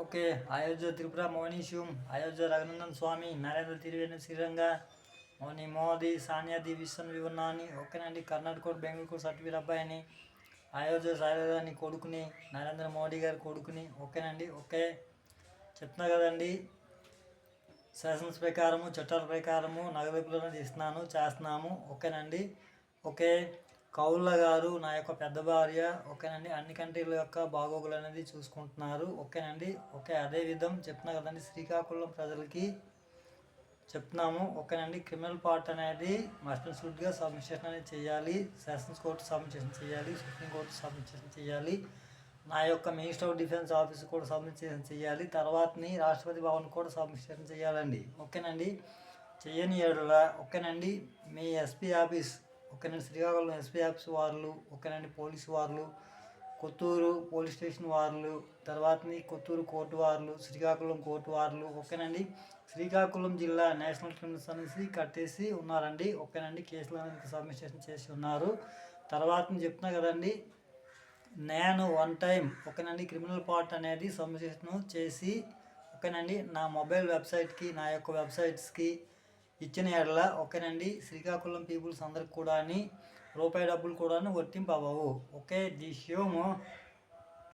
Okay. Ayodhya Tripura మౌనీషుం, Ayodhya Raghunandan స్వామి, నరేంద్ర తిరువేణి శ్రీరంగ, మౌని మోదీ, సానియాది విశ్వన్ వివన్నాని, ఓకేనండి. Karnataka Bengaluru certificate అబ్బాయిని, అయోధ్య సాయిరాని కొడుకుని, నరేంద్ర మోడీ గారి కొడుకుని, ఓకేనండి. ఓకే చెప్తున్నా కదండి. సెషన్స్ ప్రకారము చట్టాల ప్రకారము నగదుపులను చేస్తున్నాము, ఓకేనండి. ఓకే. కౌళ్ళ గారు నా యొక్క పెద్ద భార్య, ఓకేనండి. అన్ని కంట్రీల యొక్క బాగోగులు అనేది చూసుకుంటున్నారు, ఓకేనండి. ఓకే. అదే విధం చెప్తున్నా కదండి, శ్రీకాకుళం ప్రజలకి చెప్తున్నాము, ఓకేనండి. క్రిమినల్ పార్ట్ అనేది మస్ట్ అండ్ షుడ్గా సబ్మిషన్ అనేది చేయాలి. సెషన్స్ కోర్టు సబ్మిషన్ చేయాలి, సుప్రీంకోర్టు సబ్మిషన్ చేయాలి, నా యొక్క మినిస్టర్ ఆఫ్ డిఫెన్స్ ఆఫీస్ కూడా సబ్మిషన్ చేయాలి, తర్వాతని రాష్ట్రపతి భవన్ కూడా సబ్మిషన్ చేయాలండి, ఓకేనండి. చేయని ఏడల ఓకేనండి మీ ఎస్పీ ఆఫీస్, ఓకేనండి, శ్రీకాకుళం ఎస్పీ ఆఫీస్ వాళ్ళు, ఓకేనండి, పోలీసు వాళ్ళు, కొత్తూరు పోలీస్ స్టేషన్ వాళ్ళు, తర్వాతని కొత్తూరు కోర్టు వాళ్ళు, శ్రీకాకుళం కోర్టు వాళ్ళు, ఓకేనండి. శ్రీకాకుళం జిల్లా నేషనల్ క్రిమినల్స్ అనేసి కట్టేసి ఉన్నారండి, ఓకేనండి. కేసులు అనేది సబ్మిషన్ చేసి ఉన్నారు. తర్వాత చెప్తున్నా కదండి, నేను వన్ టైం ఓకేనండి క్రిమినల్ పార్ట్ అనేది సబ్మిషన్ చేసి, ఓకేనండి, నా మొబైల్ వెబ్సైట్కి, నా యొక్క వెబ్సైట్స్కి ఇచ్చిన ఎడల, ఓకేనండి, శ్రీకాకుళం పీపుల్స్ అందరికి కూడా రూపాయి డబ్బులు కూడా వర్తింపు అవ్వవు. ఓకే. The Hume